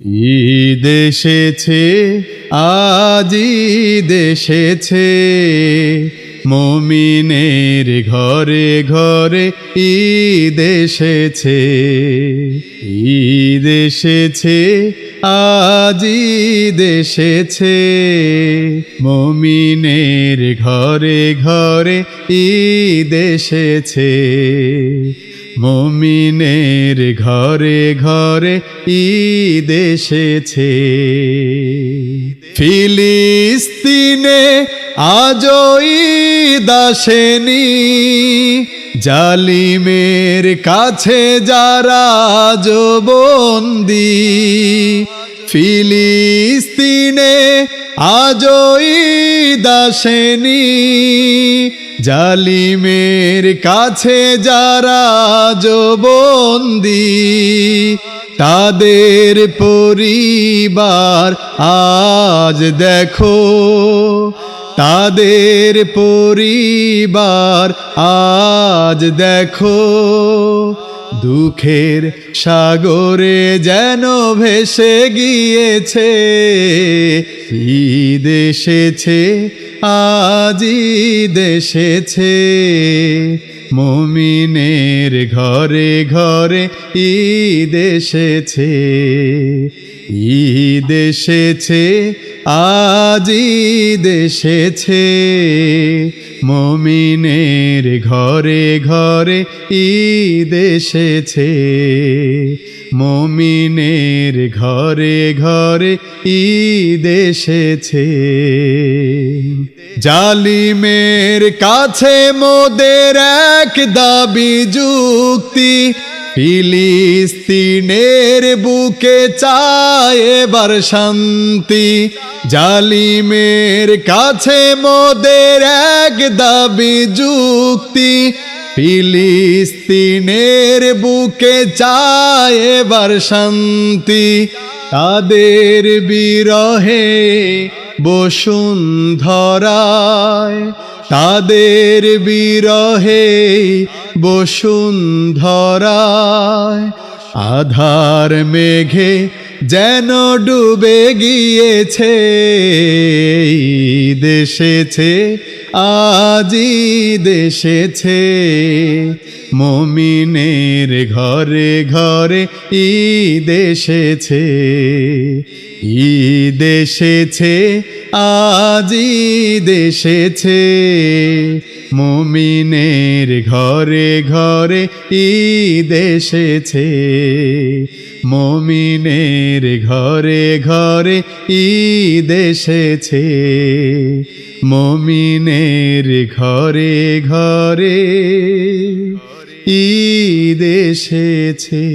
ঈদ এসেছে, আজ ঈদ এসেছে, মুমিনের ঘরে ঘরে ঈদ এসেছে। ঈদ এসেছে, আজ ঈদ এসেছে, মুমিনের ঘরে ঘরে ঈদ এসেছে। মুমিনের ঘরে ঘরে ঈদ এসেছে। ফিলিস্তিনে আজও ঈদ আসেনি, জালিমের কাছে যারা আজও বন্দী। ফিলিস্তিনে আজও ঈদ আসেনি, জালিমের কাছে যারা আজও বন্দী। তাদের পরিবার আজ দেখো, তাদের পরিবার আজ দেখো, দুঃখের সাগরে যেন ভেসে গিয়েছে। ঈদ এসেছে, আজ ঈদ এসেছে, মুমিনের ঘরে ঘরে ঈদ এসেছে। ঈদ এসেছে, আজ ঈদ এসেছে, মুমিনের ঘরে ঘরে ঈদ এসেছে। মুমিনের ঘরে ঘরে ঈদ এসেছে। জালিমের কাছে মোদের এক দাবি যুক্তি, ফিলিস্তিনের বুকে চায় এবার শান্তি। জালিমের কাছে মোদের এক দাবি যুক্তি, ফিলিস্তিনের বুকে চায় এবার শান্তি। তাদের বিরহে বসুন্ধরায়, তাদের বিরহে বসুন্ধরায়, আধার মেঘে যেন ডুবে গিয়েছে। ঈদ এসেছে, আজ ঈদ এসেছে, মুমিনের ঘরে ঘরে ঈদ এসেছে। ঈদ এসেছে, আজ ঈদ এসেছে, মুমিনের ঘরে ঘরে ঈদ এসেছে। মুমিনের ঘরে ঘরে ঈদ এসেছে, মুমিনের ঘরে ঘরে ঈদ এসেছে।